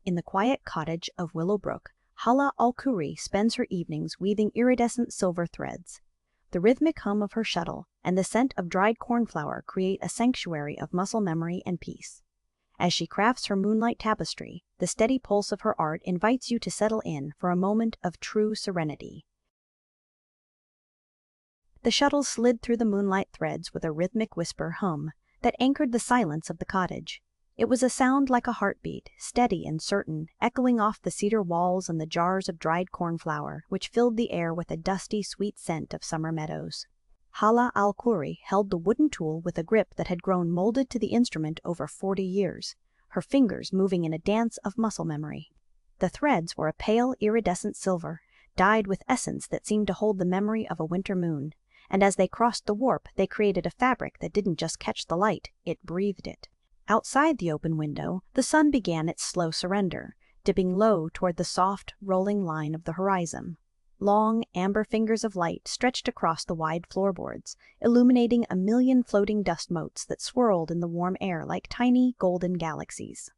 In the quiet cottage of Willow-Brook, Hala Al-Khoury spends her evenings weaving iridescent silver threads. The rhythmic hum of her shuttle and the scent of dried cornflower create a sanctuary of muscle memory and peace. As she crafts her moonlight tapestry, the steady pulse of her art invites you to settle in for a moment of true serenity. The shuttle slid through the moonlight threads with a rhythmic whisper hum that anchored the silence of the cottage. It was a sound like a heartbeat, steady and certain, echoing off the cedar walls and the jars of dried cornflower, which filled the air with a dusty, sweet scent of summer meadows. Hala Al-Khoury held the wooden tool with a grip that had grown molded to the instrument over 40 years, her fingers moving in a dance of muscle memory. The threads were a pale, iridescent silver, dyed with essence that seemed to hold the memory of a winter moon, and as they crossed the warp, they created a fabric that didn't just catch the light, it breathed it. Outside the open window, the sun began its slow surrender, dipping low toward the soft, rolling line of the horizon. Long, amber fingers of light stretched across the wide floorboards, illuminating a million floating dust motes that swirled in the warm air like tiny, golden galaxies.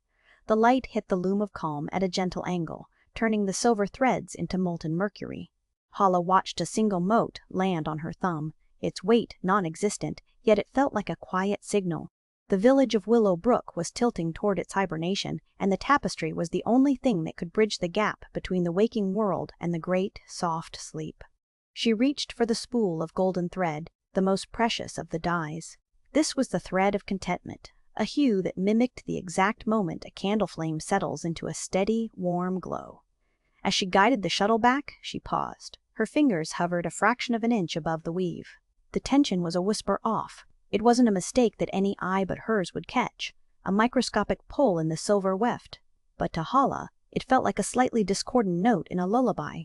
The light hit the loom of calm at a gentle angle, turning the silver threads into molten mercury. Hala watched a single mote land on her thumb, its weight non-existent, yet it felt like a quiet signal. The village of Willow-Brook was tilting toward its hibernation, and the tapestry was the only thing that could bridge the gap between the waking world and the great, soft sleep. She reached for the spool of golden thread, the most precious of the dyes. This was the thread of contentment, a hue that mimicked the exact moment a candle flame settles into a steady, warm glow. As she guided the shuttle back, she paused. Her fingers hovered a fraction of an inch above the weave. The tension was a whisper off. It wasn't a mistake that any eye but hers would catch, a microscopic pull in the silver weft. But to Hala, it felt like a slightly discordant note in a lullaby.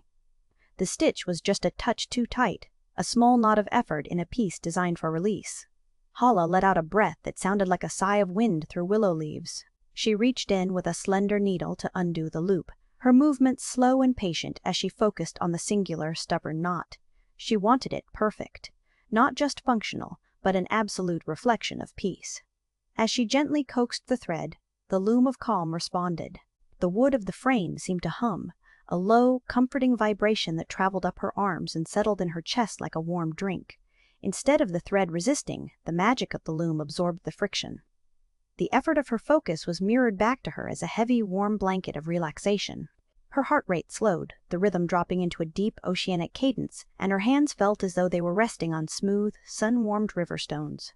The stitch was just a touch too tight, a small knot of effort in a piece designed for release. Hala let out a breath that sounded like a sigh of wind through willow leaves. She reached in with a slender needle to undo the loop, her movements slow and patient as she focused on the singular, stubborn knot. She wanted it perfect, not just functional, but an absolute reflection of peace. As she gently coaxed the thread, the loom of calm responded. The wood of the frame seemed to hum, a low, comforting vibration that traveled up her arms and settled in her chest like a warm drink. Instead of the thread resisting, the magic of the loom absorbed the friction. The effort of her focus was mirrored back to her as a heavy, warm blanket of relaxation. Her heart rate slowed, the rhythm dropping into a deep, oceanic cadence, and her hands felt as though they were resting on smooth, sun-warmed river stones.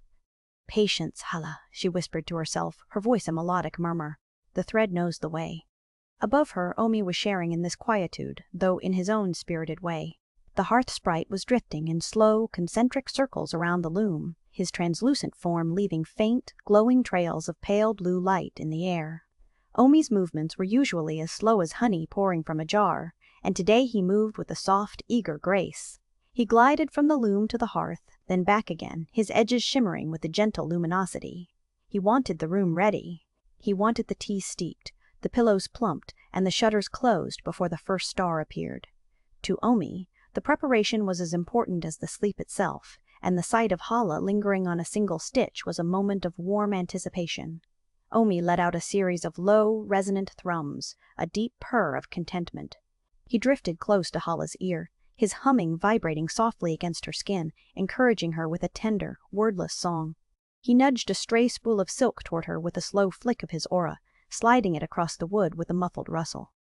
"Patience, Hala," she whispered to herself, her voice a melodic murmur. "The thread knows the way." Above her, Omi was sharing in this quietude, though in his own spirited way. The hearth sprite was drifting in slow, concentric circles around the loom, his translucent form leaving faint, glowing trails of pale blue light in the air. Omi's movements were usually as slow as honey pouring from a jar, and today he moved with a soft, eager grace. He glided from the loom to the hearth, then back again, his edges shimmering with a gentle luminosity. He wanted the room ready. He wanted the tea steeped, the pillows plumped, and the shutters closed before the first star appeared. To Omi, the preparation was as important as the sleep itself, and the sight of Hala lingering on a single stitch was a moment of warm anticipation. Omi let out a series of low, resonant thrums, a deep purr of contentment. He drifted close to Hala's ear, his humming vibrating softly against her skin, encouraging her with a tender, wordless song. He nudged a stray spool of silk toward her with a slow flick of his aura, sliding it across the wood with a muffled rustle.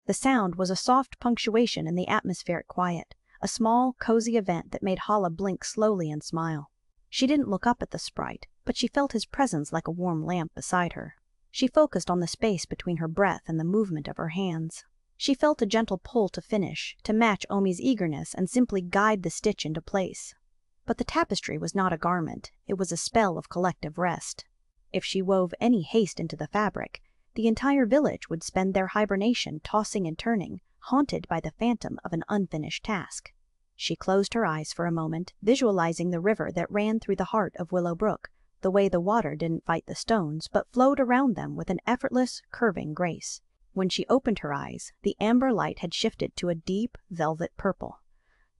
The sound was a soft punctuation in the atmospheric quiet, a small, cozy event that made Hala blink slowly and smile. She didn't look up at the sprite, but she felt his presence like a warm lamp beside her. She focused on the space between her breath and the movement of her hands. She felt a gentle pull to finish, to match Omi's eagerness and simply guide the stitch into place. But the tapestry was not a garment, it was a spell of collective rest. If she wove any haste into the fabric, the entire village would spend their hibernation tossing and turning, haunted by the phantom of an unfinished task. She closed her eyes for a moment, visualizing the river that ran through the heart of Willow-Brook, the way the water didn't fight the stones, but flowed around them with an effortless, curving grace. When she opened her eyes, the amber light had shifted to a deep, velvet purple.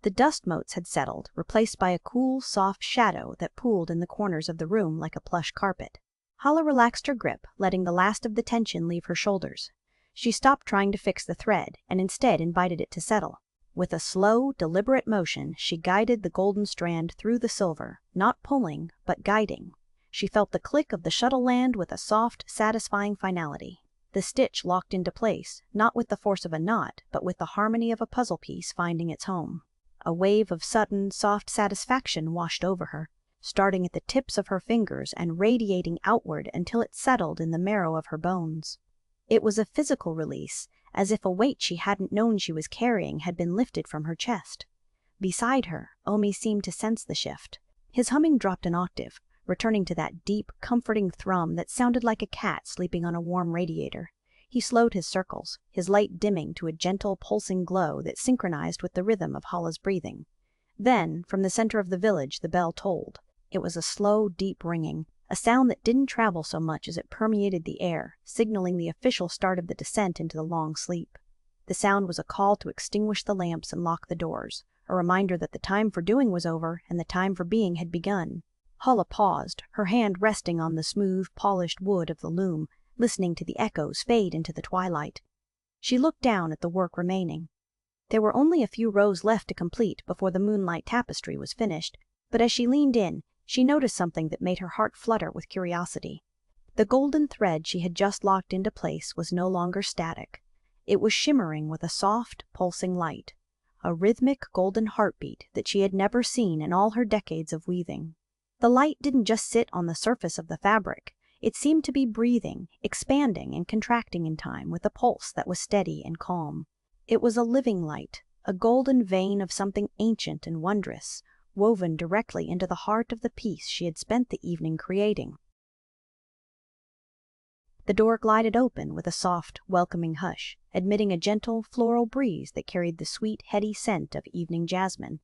The dust motes had settled, replaced by a cool, soft shadow that pooled in the corners of the room like a plush carpet. Hala relaxed her grip, letting the last of the tension leave her shoulders. She stopped trying to fix the thread and instead invited it to settle. With a slow, deliberate motion, she guided the golden strand through the silver, not pulling, but guiding. She felt the click of the shuttle land with a soft, satisfying finality. The stitch locked into place, not with the force of a knot, but with the harmony of a puzzle piece finding its home. A wave of sudden, soft satisfaction washed over her, starting at the tips of her fingers and radiating outward until it settled in the marrow of her bones. It was a physical release, as if a weight she hadn't known she was carrying had been lifted from her chest. Beside her, Omi seemed to sense the shift. His humming dropped an octave, returning to that deep, comforting thrum that sounded like a cat sleeping on a warm radiator. He slowed his circles, his light dimming to a gentle, pulsing glow that synchronized with the rhythm of Hala's breathing. Then, from the center of the village, the bell tolled. It was a slow, deep ringing, a sound that didn't travel so much as it permeated the air, signaling the official start of the descent into the long sleep. The sound was a call to extinguish the lamps and lock the doors, a reminder that the time for doing was over and the time for being had begun. Hala paused, her hand resting on the smooth, polished wood of the loom, listening to the echoes fade into the twilight. She looked down at the work remaining. There were only a few rows left to complete before the Moonlight Tapestry was finished, but as she leaned in, she noticed something that made her heart flutter with curiosity. The golden thread she had just locked into place was no longer static. It was shimmering with a soft, pulsing light, a rhythmic golden heartbeat that she had never seen in all her decades of weaving. The light didn't just sit on the surface of the fabric. It seemed to be breathing, expanding and contracting in time with a pulse that was steady and calm. It was a living light, a golden vein of something ancient and wondrous, woven directly into the heart of the piece she had spent the evening creating. The door glided open with a soft, welcoming hush, admitting a gentle, floral breeze that carried the sweet, heady scent of evening jasmine.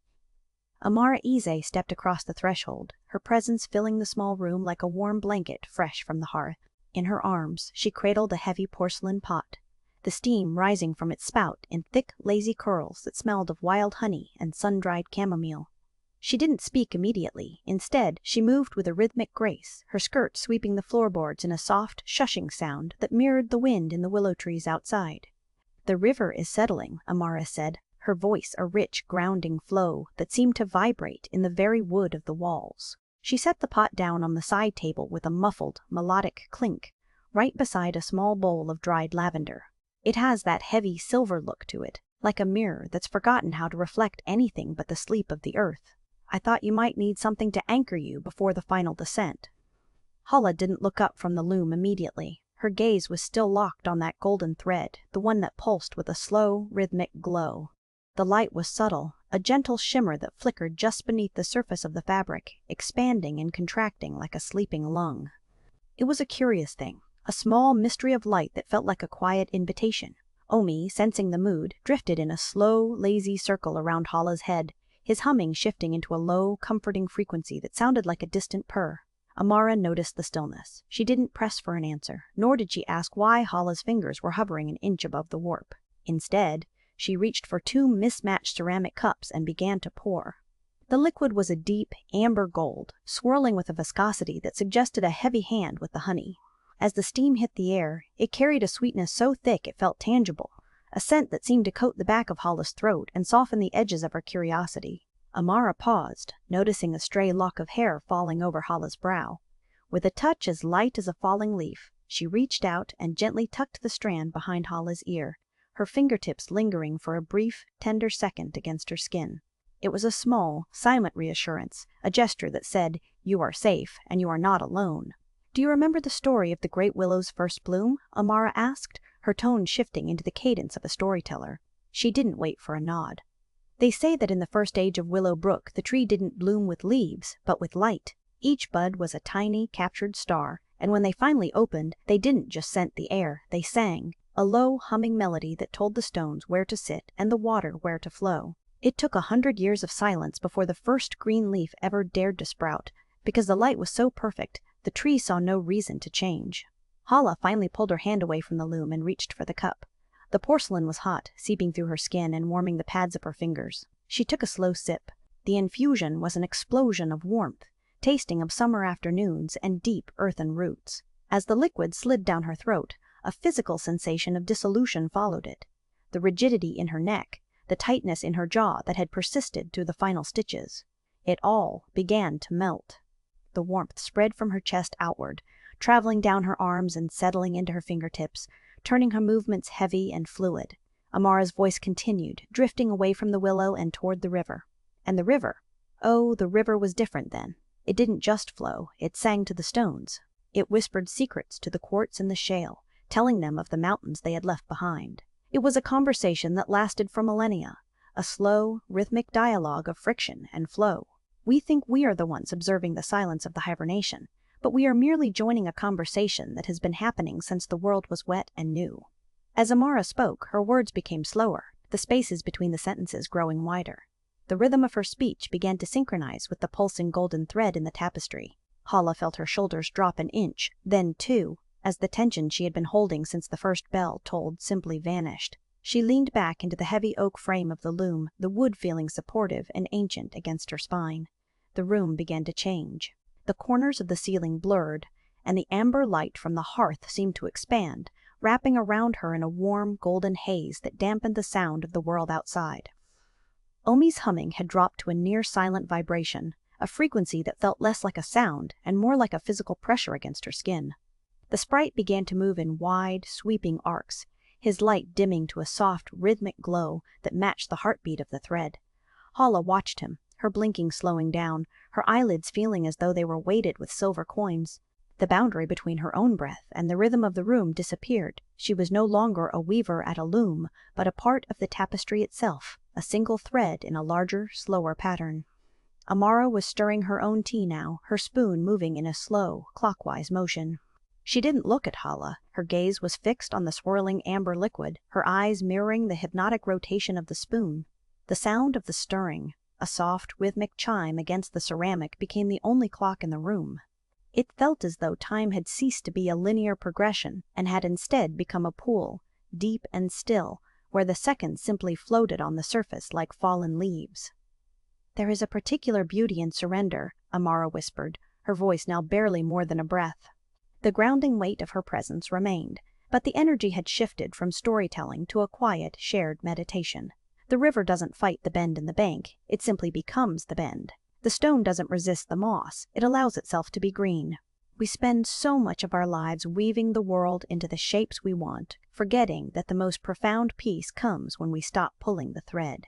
Amara Ize stepped across the threshold, her presence filling the small room like a warm blanket fresh from the hearth. In her arms, she cradled a heavy porcelain pot, the steam rising from its spout in thick, lazy curls that smelled of wild honey and sun-dried chamomile. She didn't speak immediately. Instead, she moved with a rhythmic grace, her skirt sweeping the floorboards in a soft, shushing sound that mirrored the wind in the willow trees outside. "The river is settling," Amara said, her voice a rich, grounding flow that seemed to vibrate in the very wood of the walls. She set the pot down on the side table with a muffled, melodic clink, right beside a small bowl of dried lavender. It has that heavy silver look to it, like a mirror that's forgotten how to reflect anything but the sleep of the earth. "I thought you might need something to anchor you before the final descent." Hala didn't look up from the loom immediately. Her gaze was still locked on that golden thread, the one that pulsed with a slow, rhythmic glow. The light was subtle, a gentle shimmer that flickered just beneath the surface of the fabric, expanding and contracting like a sleeping lung. It was a curious thing, a small mystery of light that felt like a quiet invitation. Omi, sensing the mood, drifted in a slow, lazy circle around Hala's head, his humming shifting into a low, comforting frequency that sounded like a distant purr. Amara noticed the stillness. She didn't press for an answer, nor did she ask why Hala's fingers were hovering an inch above the warp. Instead, she reached for 2 mismatched ceramic cups and began to pour. The liquid was a deep, amber gold, swirling with a viscosity that suggested a heavy hand with the honey. As the steam hit the air, it carried a sweetness so thick it felt tangible, a scent that seemed to coat the back of Hala's throat and soften the edges of her curiosity. Amara paused, noticing a stray lock of hair falling over Hala's brow. With a touch as light as a falling leaf, she reached out and gently tucked the strand behind Hala's ear, her fingertips lingering for a brief, tender second against her skin. It was a small, silent reassurance, a gesture that said, "You are safe, and you are not alone." "Do you remember the story of the great willow's first bloom?" Amara asked, her tone shifting into the cadence of a storyteller. She didn't wait for a nod. "They say that in the first age of Willow-Brook, the tree didn't bloom with leaves, but with light. Each bud was a tiny, captured star, and when they finally opened, they didn't just scent the air, they sang, a low, humming melody that told the stones where to sit and the water where to flow. It took 100 years of silence before the first green leaf ever dared to sprout. Because the light was so perfect, the tree saw no reason to change." Hala finally pulled her hand away from the loom and reached for the cup. The porcelain was hot, seeping through her skin and warming the pads of her fingers. She took a slow sip. The infusion was an explosion of warmth, tasting of summer afternoons and deep earthen roots. As the liquid slid down her throat, A physical sensation of dissolution followed it. The rigidity in her neck, the tightness in her jaw that had persisted through the final stitches. It all began to melt. The warmth spread from her chest outward, traveling down her arms and settling into her fingertips, turning her movements heavy and fluid. Amara's voice continued, drifting away from the willow and toward the river. And the river? Oh, the river was different then. It didn't just flow, it sang to the stones. It whispered secrets to the quartz and the shale, telling them of the mountains they had left behind. It was a conversation that lasted for millennia, a slow, rhythmic dialogue of friction and flow. We think we are the ones observing the silence of the hibernation, but we are merely joining a conversation that has been happening since the world was wet and new. As Amara spoke, her words became slower, the spaces between the sentences growing wider. The rhythm of her speech began to synchronize with the pulsing golden thread in the tapestry. Hala felt her shoulders drop an inch, then two, as the tension she had been holding since the first bell tolled simply vanished. She leaned back into the heavy oak frame of the loom, the wood feeling supportive and ancient against her spine. The room began to change. The corners of the ceiling blurred, and the amber light from the hearth seemed to expand, wrapping around her in a warm, golden haze that dampened the sound of the world outside. Omi's humming had dropped to a near-silent vibration, a frequency that felt less like a sound and more like a physical pressure against her skin. The sprite began to move in wide, sweeping arcs, his light dimming to a soft, rhythmic glow that matched the heartbeat of the thread. Hala watched him, her blinking slowing down, her eyelids feeling as though they were weighted with silver coins. The boundary between her own breath and the rhythm of the room disappeared. She was no longer a weaver at a loom, but a part of the tapestry itself, a single thread in a larger, slower pattern. Amara was stirring her own tea now, her spoon moving in a slow, clockwise motion. She didn't look at Hala. Her gaze was fixed on the swirling amber liquid, her eyes mirroring the hypnotic rotation of the spoon. The sound of the stirring, a soft, rhythmic chime against the ceramic, became the only clock in the room. It felt as though time had ceased to be a linear progression and had instead become a pool, deep and still, where the seconds simply floated on the surface like fallen leaves. "There is a particular beauty in surrender," Amara whispered, her voice now barely more than a breath. The grounding weight of her presence remained, but the energy had shifted from storytelling to a quiet, shared meditation. The river doesn't fight the bend in the bank, it simply becomes the bend. The stone doesn't resist the moss, it allows itself to be green. We spend so much of our lives weaving the world into the shapes we want, forgetting that the most profound peace comes when we stop pulling the thread.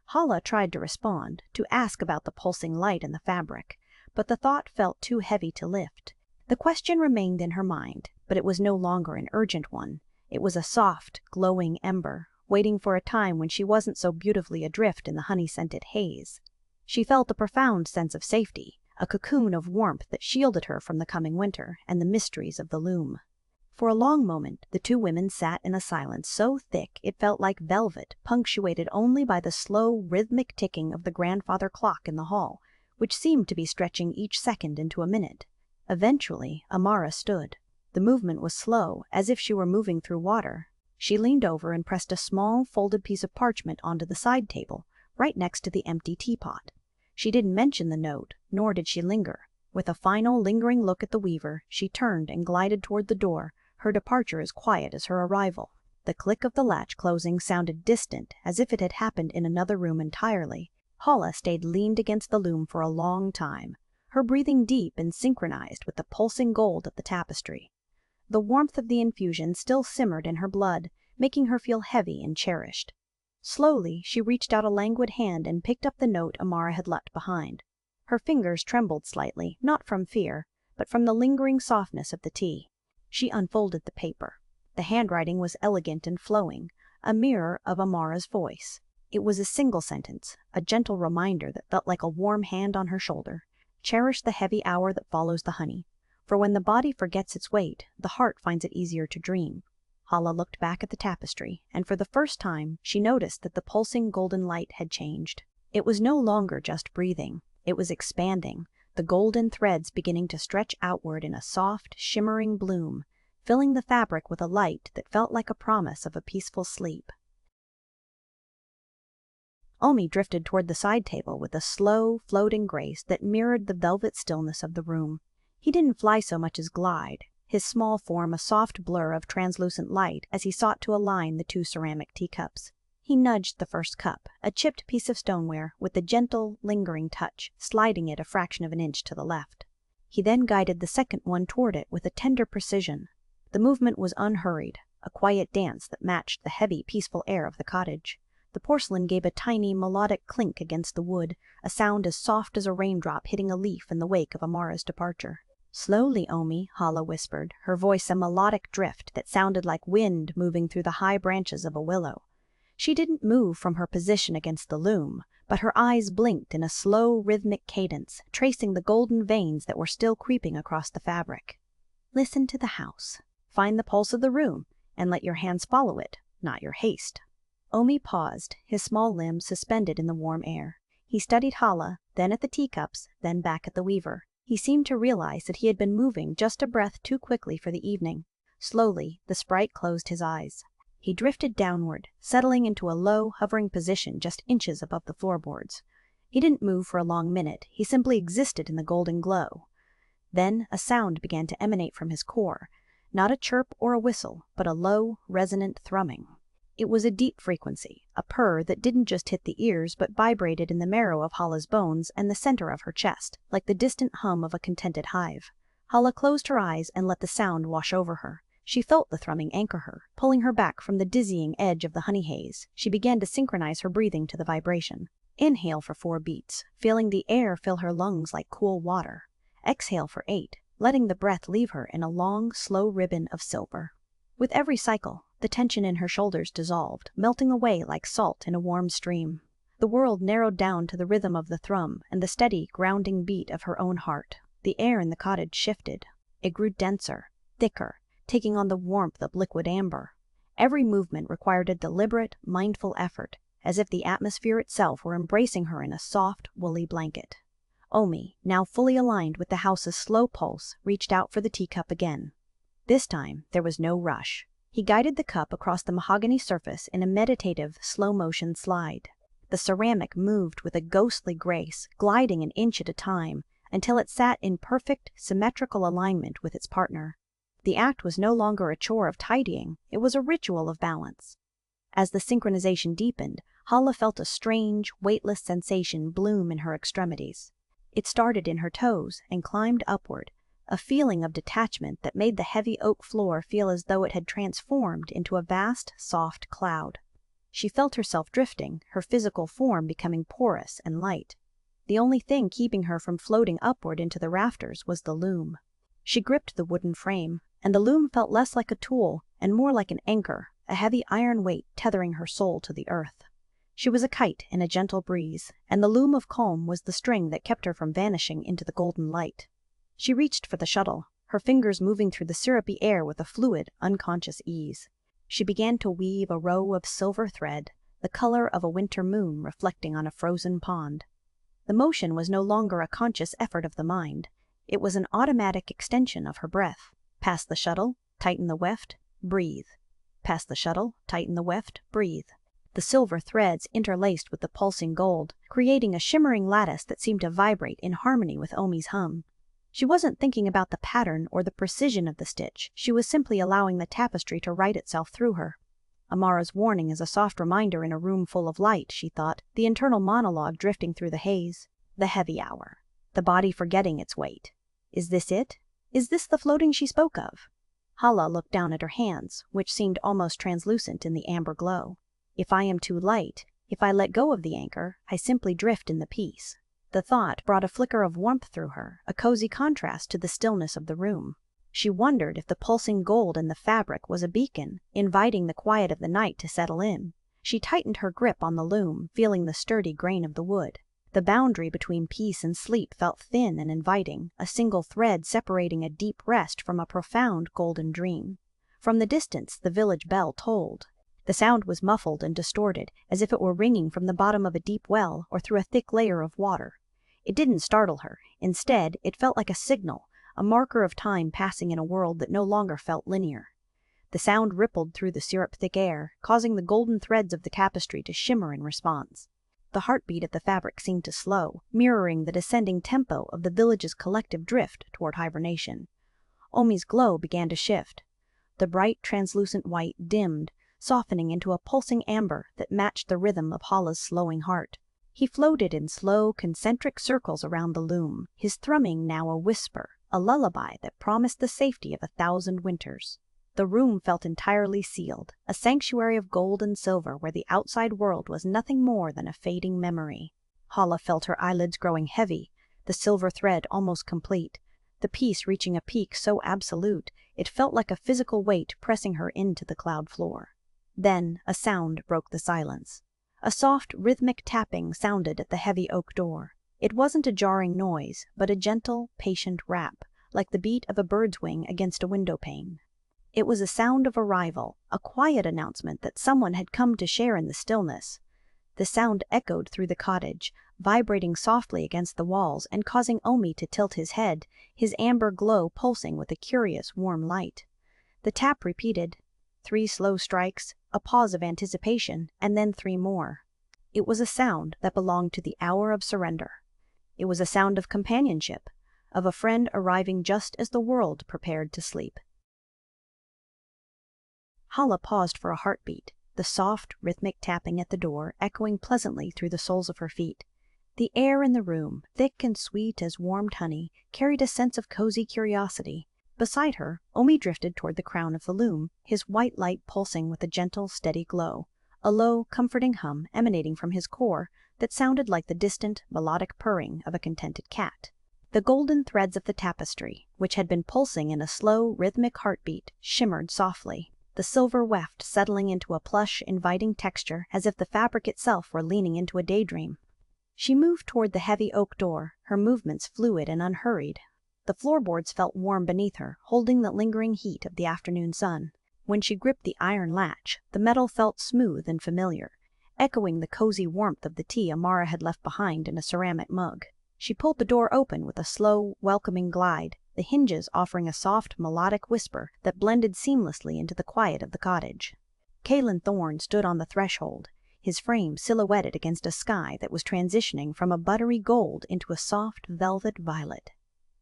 Hala tried to respond, to ask about the pulsing light in the fabric, but the thought felt too heavy to lift. The question remained in her mind, but it was no longer an urgent one. It was a soft, glowing ember, waiting for a time when she wasn't so beautifully adrift in the honey-scented haze. She felt a profound sense of safety, a cocoon of warmth that shielded her from the coming winter and the mysteries of the loom. For a long moment, the two women sat in a silence so thick it felt like velvet, punctuated only by the slow, rhythmic ticking of the grandfather clock in the hall, which seemed to be stretching each second into a minute. Eventually, Amara stood. The movement was slow, as if she were moving through water. She leaned over and pressed a small, folded piece of parchment onto the side table, right next to the empty teapot. She didn't mention the note, nor did she linger. With a final, lingering look at the weaver, she turned and glided toward the door, her departure as quiet as her arrival. The click of the latch closing sounded distant, as if it had happened in another room entirely. Hala stayed leaned against the loom for a long time, her breathing deep and synchronized with the pulsing gold of the tapestry. The warmth of the infusion still simmered in her blood, making her feel heavy and cherished. Slowly, she reached out a languid hand and picked up the note Amara had left behind. Her fingers trembled slightly, not from fear, but from the lingering softness of the tea. She unfolded the paper. The handwriting was elegant and flowing, a mirror of Amara's voice. It was a single sentence, a gentle reminder that felt like a warm hand on her shoulder. Cherish the heavy hour that follows the honey, for when the body forgets its weight, the heart finds it easier to dream. Hala looked back at the tapestry, and for the first time, she noticed that the pulsing golden light had changed. It was no longer just breathing. It was expanding, the golden threads beginning to stretch outward in a soft, shimmering bloom, filling the fabric with a light that felt like a promise of a peaceful sleep. Omi drifted toward the side table with a slow, floating grace that mirrored the velvet stillness of the room. He didn't fly so much as glide. his small form a soft blur of translucent light as he sought to align the two ceramic teacups. He nudged the first cup, a chipped piece of stoneware, with a gentle, lingering touch, sliding it a fraction of an inch to the left. He then guided the second one toward it with a tender precision. The movement was unhurried, a quiet dance that matched the heavy, peaceful air of the cottage. The porcelain gave a tiny, melodic clink against the wood, a sound as soft as a raindrop hitting a leaf in the wake of Amara's departure. "Slowly, Omi," Hala whispered, her voice a melodic drift that sounded like wind moving through the high branches of a willow. She didn't move from her position against the loom, but her eyes blinked in a slow, rhythmic cadence, tracing the golden veins that were still creeping across the fabric. "Listen to the house. Find the pulse of the room, and let your hands follow it, not your haste." Omi paused, his small limbs suspended in the warm air. He studied Hala, then at the teacups, then back at the weaver. He seemed to realize that he had been moving just a breath too quickly for the evening. Slowly, the sprite closed his eyes. He drifted downward, settling into a low, hovering position just inches above the floorboards. He didn't move for a long minute, he simply existed in the golden glow. Then a sound began to emanate from his core, not a chirp or a whistle, but a low, resonant thrumming. It was a deep frequency, a purr that didn't just hit the ears but vibrated in the marrow of Hala's bones and the center of her chest, like the distant hum of a contented hive. Hala closed her eyes and let the sound wash over her. She felt the thrumming anchor her, pulling her back from the dizzying edge of the honey haze. She began to synchronize her breathing to the vibration. Inhale for 4 beats, feeling the air fill her lungs like cool water. Exhale for 8, letting the breath leave her in a long, slow ribbon of silver. With every cycle, the tension in her shoulders dissolved, melting away like salt in a warm stream. The world narrowed down to the rhythm of the thrum and the steady, grounding beat of her own heart. The air in the cottage shifted. It grew denser, thicker, taking on the warmth of liquid amber. Every movement required a deliberate, mindful effort, as if the atmosphere itself were embracing her in a soft, woolly blanket. Omi, now fully aligned with the house's slow pulse, reached out for the teacup again. This time, there was no rush. He guided the cup across the mahogany surface in a meditative, slow-motion slide. The ceramic moved with a ghostly grace, gliding an inch at a time, until it sat in perfect, symmetrical alignment with its partner. The act was no longer a chore of tidying, it was a ritual of balance. As the synchronization deepened, Hala felt a strange, weightless sensation bloom in her extremities. It started in her toes and climbed upward, a feeling of detachment that made the heavy oak floor feel as though it had transformed into a vast, soft cloud. She felt herself drifting, her physical form becoming porous and light. The only thing keeping her from floating upward into the rafters was the loom. She gripped the wooden frame, and the loom felt less like a tool and more like an anchor, a heavy iron weight tethering her soul to the earth. She was a kite in a gentle breeze, and the loom of calm was the string that kept her from vanishing into the golden light. She reached for the shuttle, her fingers moving through the syrupy air with a fluid, unconscious ease. She began to weave a row of silver thread, the color of a winter moon reflecting on a frozen pond. The motion was no longer a conscious effort of the mind. It was an automatic extension of her breath. Pass the shuttle, tighten the weft, breathe. Pass the shuttle, tighten the weft, breathe. The silver threads interlaced with the pulsing gold, creating a shimmering lattice that seemed to vibrate in harmony with Omi's hum. She wasn't thinking about the pattern or the precision of the stitch, she was simply allowing the tapestry to write itself through her. Amara's warning is a soft reminder in a room full of light, she thought, the internal monologue drifting through the haze. The heavy hour. The body forgetting its weight. Is this it? Is this the floating she spoke of? Hala looked down at her hands, which seemed almost translucent in the amber glow. If I am too light, if I let go of the anchor, I simply drift in the peace. The thought brought a flicker of warmth through her, a cozy contrast to the stillness of the room. She wondered if the pulsing gold in the fabric was a beacon, inviting the quiet of the night to settle in. She tightened her grip on the loom, feeling the sturdy grain of the wood. The boundary between peace and sleep felt thin and inviting, a single thread separating a deep rest from a profound golden dream. From the distance, the village bell tolled. The sound was muffled and distorted, as if it were ringing from the bottom of a deep well or through a thick layer of water. It didn't startle her. Instead, it felt like a signal, a marker of time passing in a world that no longer felt linear. The sound rippled through the syrup-thick air, causing the golden threads of the tapestry to shimmer in response. The heartbeat of the fabric seemed to slow, mirroring the descending tempo of the village's collective drift toward hibernation. Omi's glow began to shift. The bright, translucent white dimmed, softening into a pulsing amber that matched the rhythm of Hala's slowing heart. He floated in slow, concentric circles around the loom, his thrumming now a whisper, a lullaby that promised the safety of 1,000 winters. The room felt entirely sealed, a sanctuary of gold and silver where the outside world was nothing more than a fading memory. Hala felt her eyelids growing heavy, the silver thread almost complete, the piece reaching a peak so absolute it felt like a physical weight pressing her into the cloud floor. Then a sound broke the silence. A soft, rhythmic tapping sounded at the heavy oak door. It wasn't a jarring noise, but a gentle, patient rap, like the beat of a bird's wing against a window pane. It was a sound of arrival, a quiet announcement that someone had come to share in the stillness. The sound echoed through the cottage, vibrating softly against the walls and causing Omi to tilt his head, his amber glow pulsing with a curious, warm light. The tap repeated. 3 slow strikes, a pause of anticipation, and then 3 more. It was a sound that belonged to the hour of surrender. It was a sound of companionship, of a friend arriving just as the world prepared to sleep. Hala paused for a heartbeat, the soft, rhythmic tapping at the door echoing pleasantly through the soles of her feet. The air in the room, thick and sweet as warmed honey, carried a sense of cozy curiosity. Beside her, Omi drifted toward the crown of the loom, his white light pulsing with a gentle, steady glow, a low, comforting hum emanating from his core that sounded like the distant, melodic purring of a contented cat. The golden threads of the tapestry, which had been pulsing in a slow, rhythmic heartbeat, shimmered softly, the silver weft settling into a plush, inviting texture as if the fabric itself were leaning into a daydream. She moved toward the heavy oak door, her movements fluid and unhurried. The floorboards felt warm beneath her, holding the lingering heat of the afternoon sun. When she gripped the iron latch, the metal felt smooth and familiar, echoing the cozy warmth of the tea Amara had left behind in a ceramic mug. She pulled the door open with a slow, welcoming glide, the hinges offering a soft, melodic whisper that blended seamlessly into the quiet of the cottage. Caelan Thorne stood on the threshold, his frame silhouetted against a sky that was transitioning from a buttery gold into a soft velvet violet.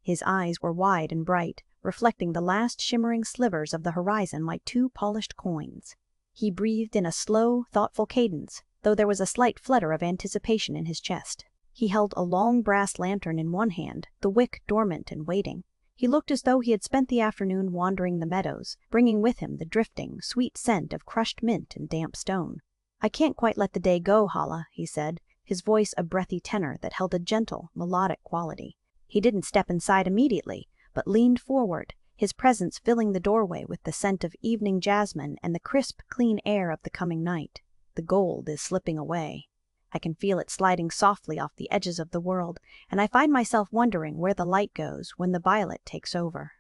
His eyes were wide and bright, reflecting the last shimmering slivers of the horizon like 2 polished coins. He breathed in a slow, thoughtful cadence, though there was a slight flutter of anticipation in his chest. He held a long brass lantern in one hand, the wick dormant and waiting. He looked as though he had spent the afternoon wandering the meadows, bringing with him the drifting, sweet scent of crushed mint and damp stone. "I can't quite let the day go, Hala," he said, his voice a breathy tenor that held a gentle, melodic quality. He didn't step inside immediately, but leaned forward, his presence filling the doorway with the scent of evening jasmine and the crisp, clean air of the coming night. "The gold is slipping away. I can feel it sliding softly off the edges of the world, and I find myself wondering where the light goes when the violet takes over.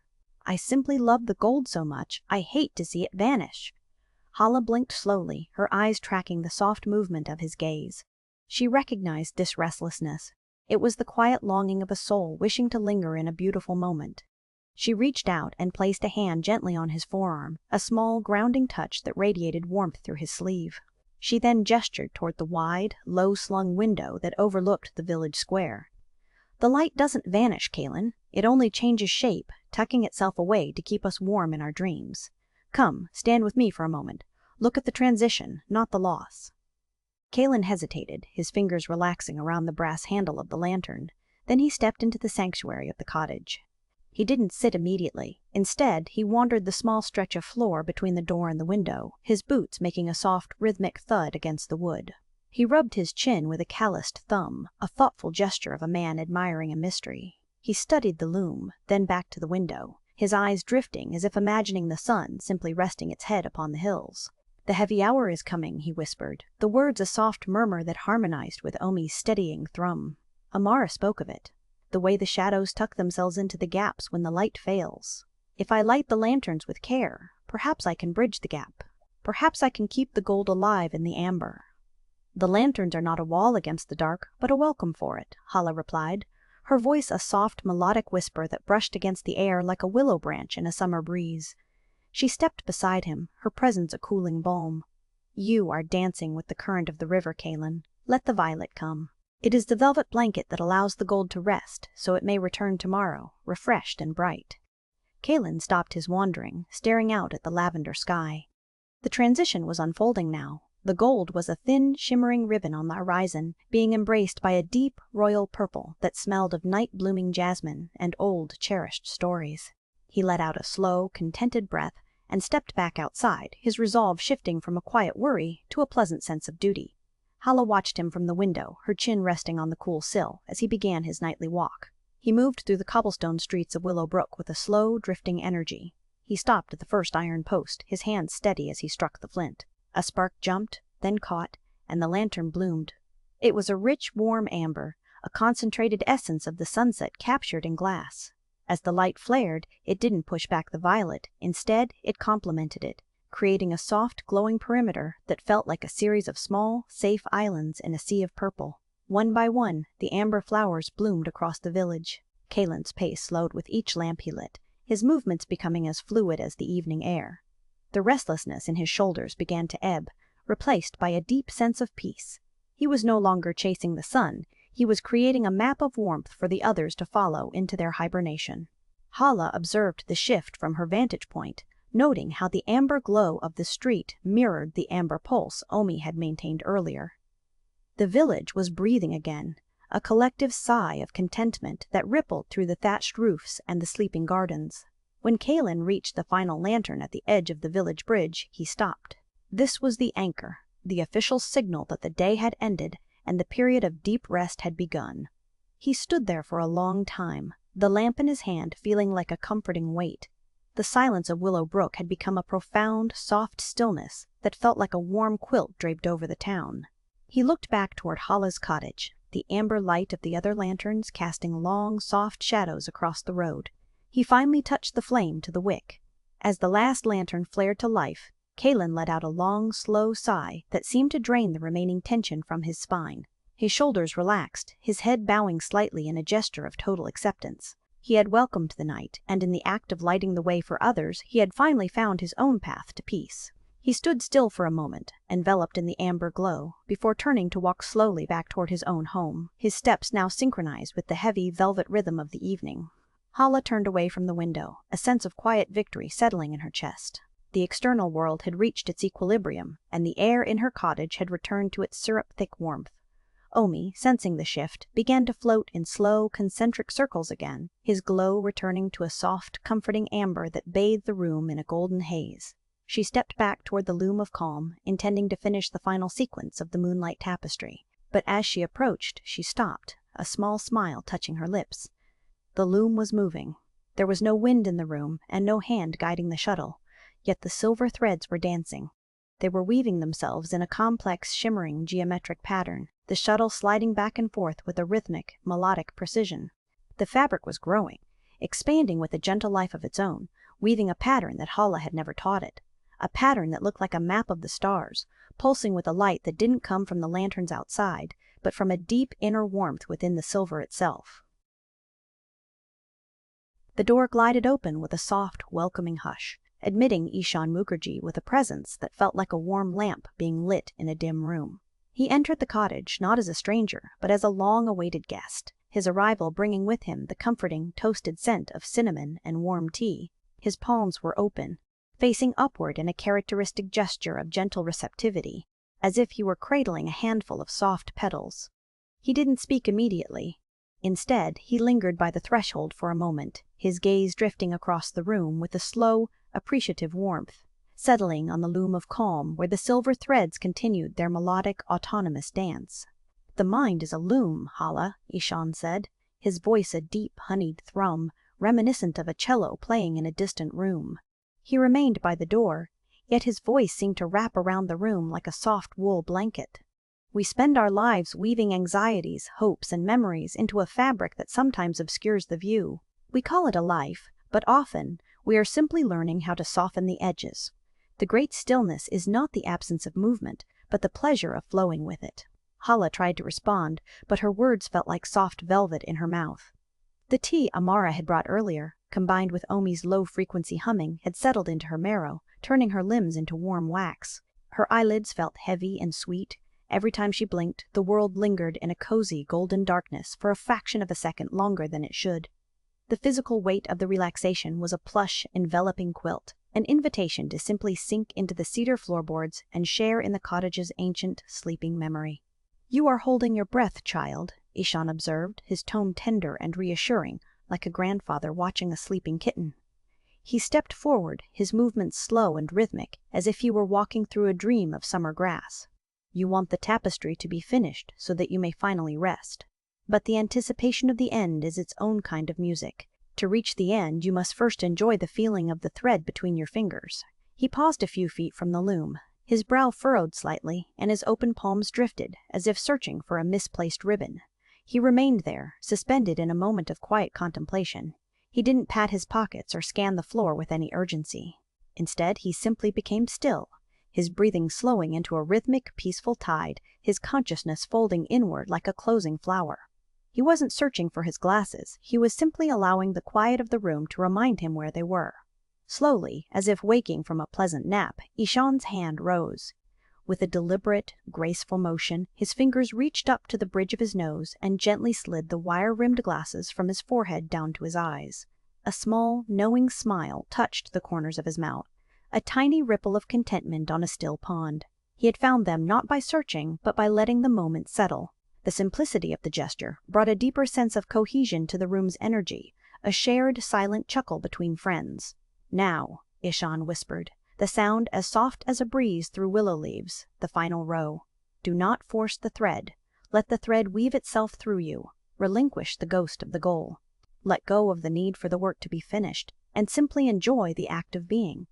I simply love the gold so much, I hate to see it vanish." Hala blinked slowly, her eyes tracking the soft movement of his gaze. She recognized this restlessness. It was the quiet longing of a soul wishing to linger in a beautiful moment. She reached out and placed a hand gently on his forearm, a small, grounding touch that radiated warmth through his sleeve. She then gestured toward the wide, low-slung window that overlooked the village square. "The light doesn't vanish, Caelan. It only changes shape, tucking itself away to keep us warm in our dreams. Come, stand with me for a moment. Look at the transition, not the loss." Caelan hesitated, his fingers relaxing around the brass handle of the lantern. Then he stepped into the sanctuary of the cottage. He didn't sit immediately. Instead, he wandered the small stretch of floor between the door and the window, his boots making a soft, rhythmic thud against the wood. He rubbed his chin with a calloused thumb, a thoughtful gesture of a man admiring a mystery. He studied the loom, then back to the window, his eyes drifting as if imagining the sun simply resting its head upon the hills. "The heavy hour is coming," he whispered, the words a soft murmur that harmonized with Omi's steadying thrum. Amara spoke of it. The way the shadows tuck themselves into the gaps when the light fails. If I light the lanterns with care, perhaps I can bridge the gap. Perhaps I can keep the gold alive in the amber. "The lanterns are not a wall against the dark, but a welcome for it," Hala replied, her voice a soft, melodic whisper that brushed against the air like a willow branch in a summer breeze. She stepped beside him, her presence a cooling balm. "You are dancing with the current of the river, Caelan. Let the violet come. It is the velvet blanket that allows the gold to rest, so it may return tomorrow, refreshed and bright." Kaelin stopped his wandering, staring out at the lavender sky. The transition was unfolding now. The gold was a thin, shimmering ribbon on the horizon, being embraced by a deep, royal purple that smelled of night-blooming jasmine and old, cherished stories. He let out a slow, contented breath and stepped back outside, his resolve shifting from a quiet worry to a pleasant sense of duty. Hala watched him from the window, her chin resting on the cool sill, as he began his nightly walk. He moved through the cobblestone streets of Willow-Brook with a slow, drifting energy. He stopped at the first iron post, his hand steady as he struck the flint. A spark jumped, then caught, and the lantern bloomed. It was a rich, warm amber, a concentrated essence of the sunset captured in glass. As the light flared, it didn't push back the violet. Instead, it complemented it, creating a soft, glowing perimeter that felt like a series of small, safe islands in a sea of purple. One by one, the amber flowers bloomed across the village. Kaelin's pace slowed with each lamp he lit, his movements becoming as fluid as the evening air. The restlessness in his shoulders began to ebb, replaced by a deep sense of peace. He was no longer chasing the sun, he was creating a map of warmth for the others to follow into their hibernation. Hala observed the shift from her vantage point, noting how the amber glow of the street mirrored the amber pulse Omi had maintained earlier. The village was breathing again, a collective sigh of contentment that rippled through the thatched roofs and the sleeping gardens. When Kaelin reached the final lantern at the edge of the village bridge, he stopped. This was the anchor, the official signal that the day had ended and the period of deep rest had begun. He stood there for a long time, the lamp in his hand feeling like a comforting weight. The silence of Willow-Brook had become a profound, soft stillness that felt like a warm quilt draped over the town. He looked back toward Hala's cottage, the amber light of the other lanterns casting long, soft shadows across the road. He finally touched the flame to the wick. As the last lantern flared to life, Kaelin let out a long, slow sigh that seemed to drain the remaining tension from his spine. His shoulders relaxed, his head bowing slightly in a gesture of total acceptance. He had welcomed the night, and in the act of lighting the way for others, he had finally found his own path to peace. He stood still for a moment, enveloped in the amber glow, before turning to walk slowly back toward his own home, his steps now synchronized with the heavy, velvet rhythm of the evening. Hala turned away from the window, a sense of quiet victory settling in her chest. The external world had reached its equilibrium, and the air in her cottage had returned to its syrup-thick warmth. Omi, sensing the shift, began to float in slow, concentric circles again, his glow returning to a soft, comforting amber that bathed the room in a golden haze. She stepped back toward the loom of calm, intending to finish the final sequence of the Moonlight Tapestry. But as she approached, she stopped, a small smile touching her lips. The loom was moving. There was no wind in the room, and no hand guiding the shuttle, yet the silver threads were dancing. They were weaving themselves in a complex, shimmering, geometric pattern, the shuttle sliding back and forth with a rhythmic, melodic precision. The fabric was growing, expanding with a gentle life of its own, weaving a pattern that Hala had never taught it. A pattern that looked like a map of the stars, pulsing with a light that didn't come from the lanterns outside, but from a deep inner warmth within the silver itself. The door glided open with a soft, welcoming hush, admitting Ishan Mukherjee with a presence that felt like a warm lamp being lit in a dim room. He entered the cottage not as a stranger, but as a long-awaited guest, his arrival bringing with him the comforting, toasted scent of cinnamon and warm tea. His palms were open, facing upward in a characteristic gesture of gentle receptivity, as if he were cradling a handful of soft petals. He didn't speak immediately. Instead, he lingered by the threshold for a moment, his gaze drifting across the room with a slow, appreciative warmth, settling on the loom of calm where the silver threads continued their melodic, autonomous dance. "The mind is a loom, Hala," Ishan said, his voice a deep, honeyed thrum, reminiscent of a cello playing in a distant room. He remained by the door, yet his voice seemed to wrap around the room like a soft wool blanket. "We spend our lives weaving anxieties, hopes, and memories into a fabric that sometimes obscures the view. We call it a life, but often we are simply learning how to soften the edges. The great stillness is not the absence of movement, but the pleasure of flowing with it." Hala tried to respond, but her words felt like soft velvet in her mouth. The tea Amara had brought earlier, combined with Omi's low-frequency humming, had settled into her marrow, turning her limbs into warm wax. Her eyelids felt heavy and sweet. Every time she blinked, the world lingered in a cozy golden darkness for a fraction of a second longer than it should. The physical weight of the relaxation was a plush, enveloping quilt, an invitation to simply sink into the cedar floorboards and share in the cottage's ancient, sleeping memory. "You are holding your breath, child," Ishan observed, his tone tender and reassuring, like a grandfather watching a sleeping kitten. He stepped forward, his movements slow and rhythmic, as if he were walking through a dream of summer grass. "You want the tapestry to be finished so that you may finally rest. But the anticipation of the end is its own kind of music. To reach the end, you must first enjoy the feeling of the thread between your fingers." He paused a few feet from the loom. His brow furrowed slightly, and his open palms drifted, as if searching for a misplaced ribbon. He remained there, suspended in a moment of quiet contemplation. He didn't pat his pockets or scan the floor with any urgency. Instead, he simply became still, his breathing slowing into a rhythmic, peaceful tide, his consciousness folding inward like a closing flower. He wasn't searching for his glasses, he was simply allowing the quiet of the room to remind him where they were. Slowly, as if waking from a pleasant nap, Ishan's hand rose. With a deliberate, graceful motion, his fingers reached up to the bridge of his nose and gently slid the wire-rimmed glasses from his forehead down to his eyes. A small, knowing smile touched the corners of his mouth, a tiny ripple of contentment on a still pond. He had found them not by searching, but by letting the moment settle. The simplicity of the gesture brought a deeper sense of cohesion to the room's energy, a shared, silent chuckle between friends. "Now," Ishan whispered, the sound as soft as a breeze through willow leaves, the final row. "Do not force the thread. Let the thread weave itself through you. Relinquish the ghost of the goal. Let go of the need for the work to be finished, and simply enjoy the act of being."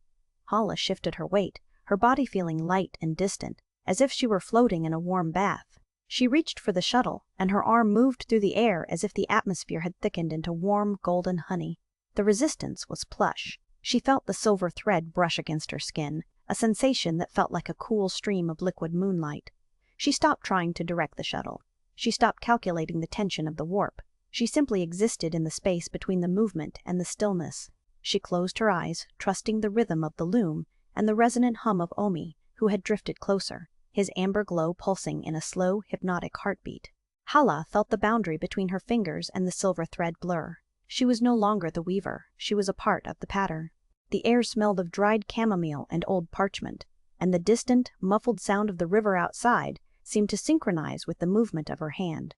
Hala shifted her weight, her body feeling light and distant, as if she were floating in a warm bath. She reached for the shuttle, and her arm moved through the air as if the atmosphere had thickened into warm, golden honey. The resistance was plush. She felt the silver thread brush against her skin, a sensation that felt like a cool stream of liquid moonlight. She stopped trying to direct the shuttle. She stopped calculating the tension of the warp. She simply existed in the space between the movement and the stillness. She closed her eyes, trusting the rhythm of the loom and the resonant hum of Omi, who had drifted closer, his amber glow pulsing in a slow, hypnotic heartbeat. Hala felt the boundary between her fingers and the silver thread blur. She was no longer the weaver, she was a part of the pattern. The air smelled of dried chamomile and old parchment, and the distant, muffled sound of the river outside seemed to synchronize with the movement of her hand.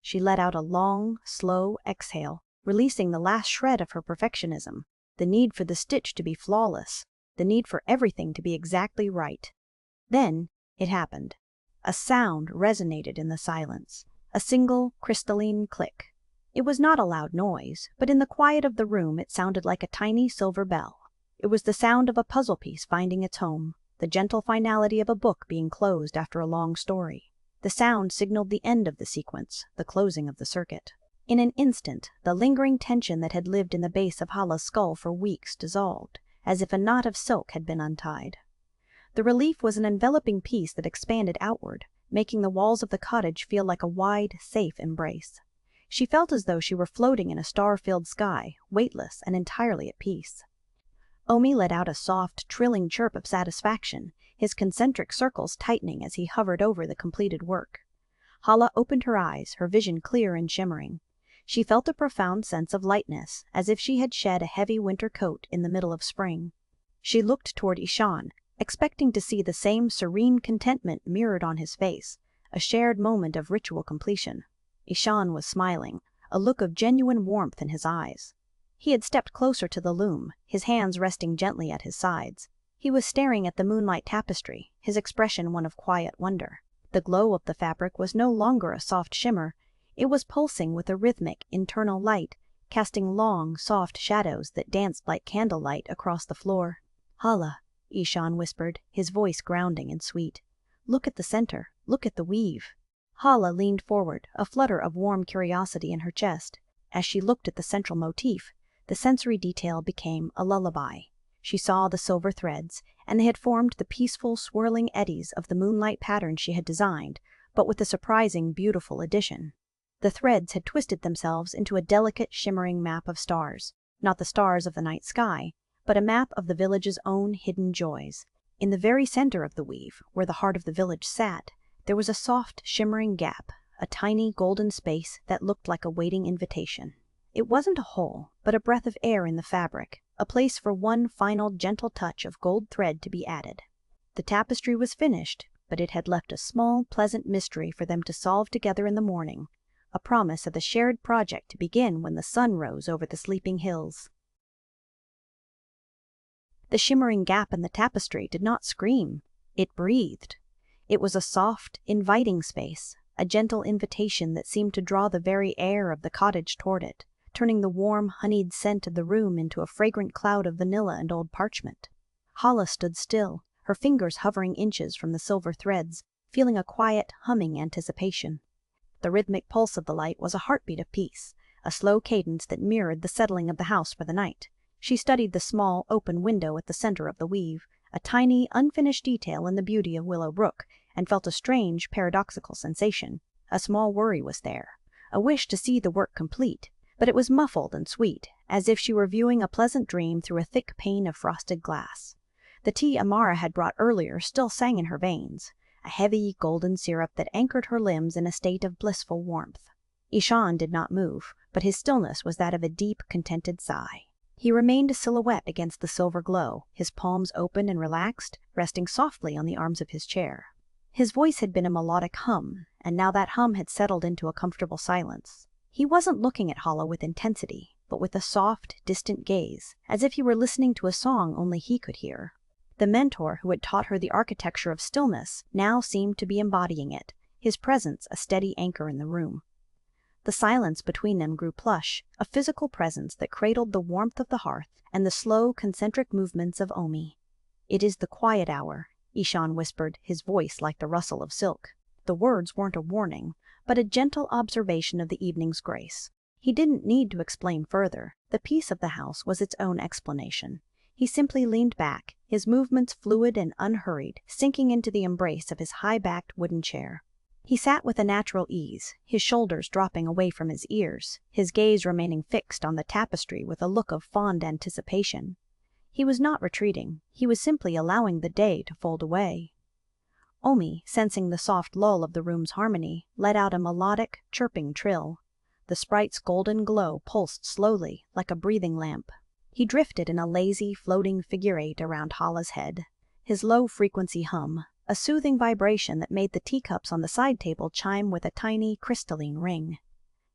She let out a long, slow exhale, releasing the last shred of her perfectionism, the need for the stitch to be flawless, the need for everything to be exactly right. Then it happened. A sound resonated in the silence, a single, crystalline click. It was not a loud noise, but in the quiet of the room it sounded like a tiny silver bell. It was the sound of a puzzle piece finding its home, the gentle finality of a book being closed after a long story. The sound signaled the end of the sequence, the closing of the circuit. In an instant, the lingering tension that had lived in the base of Hala's skull for weeks dissolved, as if a knot of silk had been untied. The relief was an enveloping peace that expanded outward, making the walls of the cottage feel like a wide, safe embrace. She felt as though she were floating in a star-filled sky, weightless and entirely at peace. Omi let out a soft, trilling chirp of satisfaction, his concentric circles tightening as he hovered over the completed work. Hala opened her eyes, her vision clear and shimmering. She felt a profound sense of lightness, as if she had shed a heavy winter coat in the middle of spring. She looked toward Ishan, expecting to see the same serene contentment mirrored on his face, a shared moment of ritual completion. Ishan was smiling, a look of genuine warmth in his eyes. He had stepped closer to the loom, his hands resting gently at his sides. He was staring at the moonlight tapestry, his expression one of quiet wonder. The glow of the fabric was no longer a soft shimmer. It was pulsing with a rhythmic, internal light, casting long, soft shadows that danced like candlelight across the floor. "Hala," Ishan whispered, his voice grounding and sweet. "Look at the center. Look at the weave." Hala leaned forward, a flutter of warm curiosity in her chest. As she looked at the central motif, the sensory detail became a lullaby. She saw the silver threads, and they had formed the peaceful, swirling eddies of the moonlight pattern she had designed, but with a surprising, beautiful addition. The threads had twisted themselves into a delicate, shimmering map of stars, not the stars of the night sky, but a map of the village's own hidden joys. In the very center of the weave, where the heart of the village sat, there was a soft, shimmering gap, a tiny golden space that looked like a waiting invitation. It wasn't a hole, but but a breath of air in the fabric, a place for one final gentle touch of gold thread to be added. The tapestry was finished, but it had left a small, pleasant mystery for them to solve together in the morning, a promise of the shared project to begin when the sun rose over the sleeping hills. The shimmering gap in the tapestry did not scream. It breathed. It was a soft, inviting space, a gentle invitation that seemed to draw the very air of the cottage toward it, turning the warm, honeyed scent of the room into a fragrant cloud of vanilla and old parchment. Hala stood still, her fingers hovering inches from the silver threads, feeling a quiet, humming anticipation. The rhythmic pulse of the light was a heartbeat of peace, a slow cadence that mirrored the settling of the house for the night. She studied the small, open window at the center of the weave, a tiny, unfinished detail in the beauty of Willow-Brook, and felt a strange, paradoxical sensation. A small worry was there, a wish to see the work complete, but it was muffled and sweet, as if she were viewing a pleasant dream through a thick pane of frosted glass. The tea Amara had brought earlier still sang in her veins, a heavy, golden syrup that anchored her limbs in a state of blissful warmth. Ishan did not move, but his stillness was that of a deep, contented sigh. He remained a silhouette against the silver glow, his palms open and relaxed, resting softly on the arms of his chair. His voice had been a melodic hum, and now that hum had settled into a comfortable silence. He wasn't looking at Hala with intensity, but with a soft, distant gaze, as if he were listening to a song only he could hear. The mentor who had taught her the architecture of stillness now seemed to be embodying it, his presence a steady anchor in the room. The silence between them grew plush, a physical presence that cradled the warmth of the hearth and the slow, concentric movements of Omi. "It is the quiet hour," Ishan whispered, his voice like the rustle of silk. The words weren't a warning, but a gentle observation of the evening's grace. He didn't need to explain further. The peace of the house was its own explanation. He simply leaned back, his movements fluid and unhurried, sinking into the embrace of his high-backed wooden chair. He sat with a natural ease, his shoulders dropping away from his ears, his gaze remaining fixed on the tapestry with a look of fond anticipation. He was not retreating, he was simply allowing the day to fold away. Omi, sensing the soft lull of the room's harmony, let out a melodic, chirping trill. The sprite's golden glow pulsed slowly, like a breathing lamp. He drifted in a lazy, floating figure-eight around Hala's head, his low-frequency hum, a soothing vibration that made the teacups on the side table chime with a tiny, crystalline ring.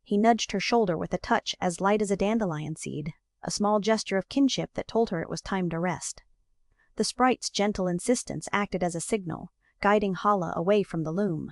He nudged her shoulder with a touch as light as a dandelion seed, a small gesture of kinship that told her it was time to rest. The sprite's gentle insistence acted as a signal, guiding Hala away from the loom.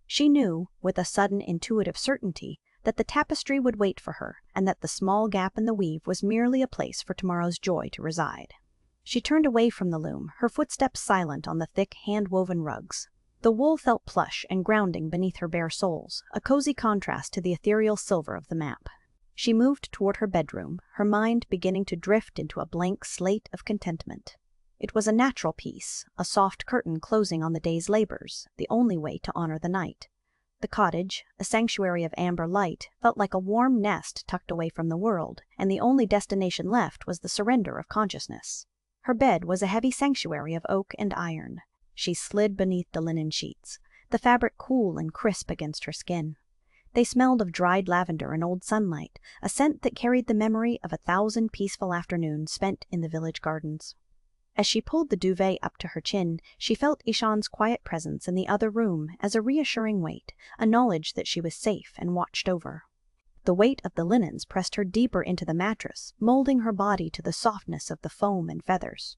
She knew, with a sudden intuitive certainty, that the tapestry would wait for her, and that the small gap in the weave was merely a place for tomorrow's joy to reside. She turned away from the loom, her footsteps silent on the thick, hand-woven rugs. The wool felt plush and grounding beneath her bare soles, a cozy contrast to the ethereal silver of the map. She moved toward her bedroom, her mind beginning to drift into a blank slate of contentment. It was a natural peace, a soft curtain closing on the day's labors, the only way to honor the night. The cottage, a sanctuary of amber light, felt like a warm nest tucked away from the world, and the only destination left was the surrender of consciousness. Her bed was a heavy sanctuary of oak and iron. She slid beneath the linen sheets, the fabric cool and crisp against her skin. They smelled of dried lavender and old sunlight, a scent that carried the memory of 1,000 peaceful afternoons spent in the village gardens. As she pulled the duvet up to her chin, she felt Ishan's quiet presence in the other room as a reassuring weight, a knowledge that she was safe and watched over. The weight of the linens pressed her deeper into the mattress, molding her body to the softness of the foam and feathers.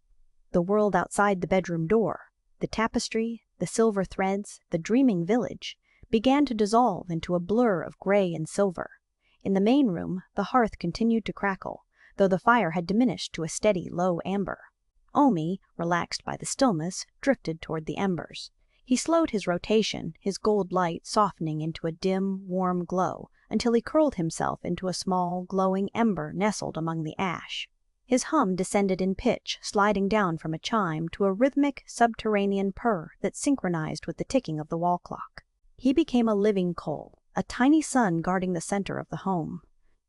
The world outside the bedroom door, the tapestry, the silver threads, the dreaming village, began to dissolve into a blur of gray and silver. In the main room, the hearth continued to crackle, though the fire had diminished to a steady, low amber. Omi, relaxed by the stillness, drifted toward the embers. He slowed his rotation, his gold light softening into a dim, warm glow, until he curled himself into a small, glowing ember nestled among the ash. His hum descended in pitch, sliding down from a chime to a rhythmic, subterranean purr that synchronized with the ticking of the wall clock. He became a living coal, a tiny sun guarding the center of the home.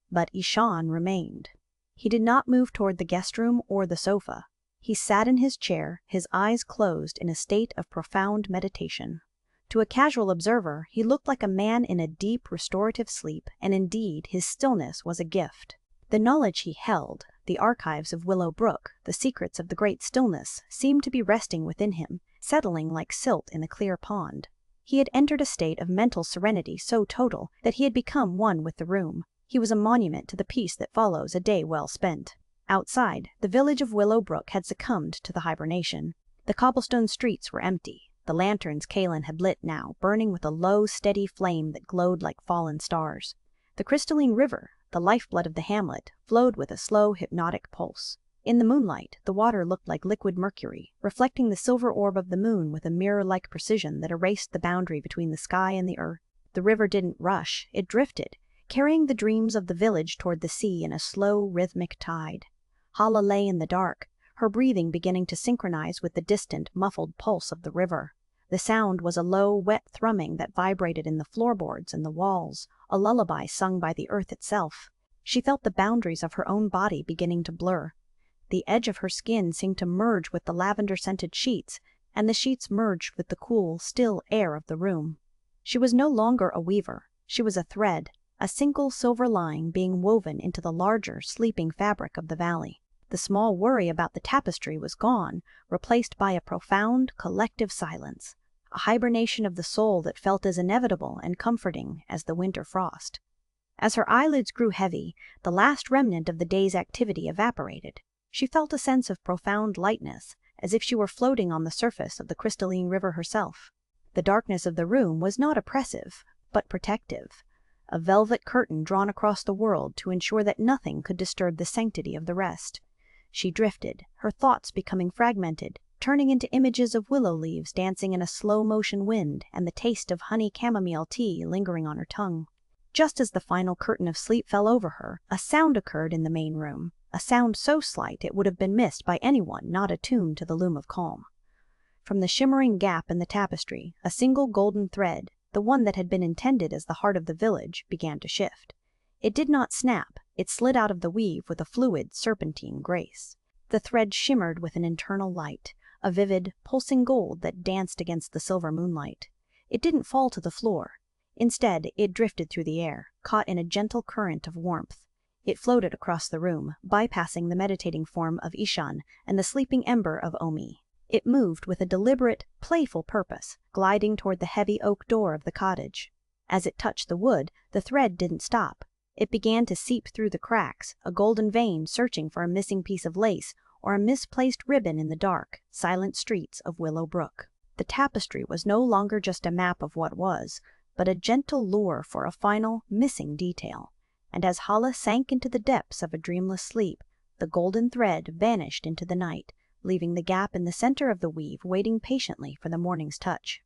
But Ishan remained. He did not move toward the guest room or the sofa. He sat in his chair, his eyes closed in a state of profound meditation. To a casual observer, he looked like a man in a deep, restorative sleep, and indeed, his stillness was a gift. The knowledge he held, the archives of Willow-Brook, the secrets of the great stillness, seemed to be resting within him, settling like silt in a clear pond. He had entered a state of mental serenity so total that he had become one with the room. He was a monument to the peace that follows a day well spent. Outside, the village of Willow-Brook had succumbed to the hibernation. The cobblestone streets were empty. The lanterns Kaelin had lit now, burning with a low, steady flame that glowed like fallen stars. The crystalline river, the lifeblood of the hamlet, flowed with a slow, hypnotic pulse. In the moonlight, the water looked like liquid mercury, reflecting the silver orb of the moon with a mirror-like precision that erased the boundary between the sky and the earth. The river didn't rush, it drifted, carrying the dreams of the village toward the sea in a slow, rhythmic tide. Hala lay in the dark, her breathing beginning to synchronize with the distant, muffled pulse of the river. The sound was a low, wet thrumming that vibrated in the floorboards and the walls, a lullaby sung by the earth itself. She felt the boundaries of her own body beginning to blur. The edge of her skin seemed to merge with the lavender-scented sheets, and the sheets merged with the cool, still air of the room. She was no longer a weaver. She was a thread, a single silver line being woven into the larger, sleeping fabric of the valley. The small worry about the tapestry was gone, replaced by a profound, collective silence, a hibernation of the soul that felt as inevitable and comforting as the winter frost. As her eyelids grew heavy, the last remnant of the day's activity evaporated. She felt a sense of profound lightness, as if she were floating on the surface of the crystalline river herself. The darkness of the room was not oppressive, but protective, a velvet curtain drawn across the world to ensure that nothing could disturb the sanctity of the rest. She drifted, her thoughts becoming fragmented, turning into images of willow leaves dancing in a slow-motion wind and the taste of honey chamomile tea lingering on her tongue. Just as the final curtain of sleep fell over her, a sound occurred in the main room, a sound so slight it would have been missed by anyone not attuned to the loom of calm. From the shimmering gap in the tapestry, a single golden thread, the one that had been intended as the heart of the village, began to shift. It did not snap, it slid out of the weave with a fluid, serpentine grace. The thread shimmered with an internal light, a vivid, pulsing gold that danced against the silver moonlight. It didn't fall to the floor. Instead, it drifted through the air, caught in a gentle current of warmth. It floated across the room, bypassing the meditating form of Ishan and the sleeping ember of Omi. It moved with a deliberate, playful purpose, gliding toward the heavy oak door of the cottage. As it touched the wood, the thread didn't stop. It began to seep through the cracks, a golden vein searching for a missing piece of lace or a misplaced ribbon in the dark, silent streets of Willow-Brook. The tapestry was no longer just a map of what was, but a gentle lure for a final, missing detail. And as Hala sank into the depths of a dreamless sleep, the golden thread vanished into the night, leaving the gap in the center of the weave waiting patiently for the morning's touch.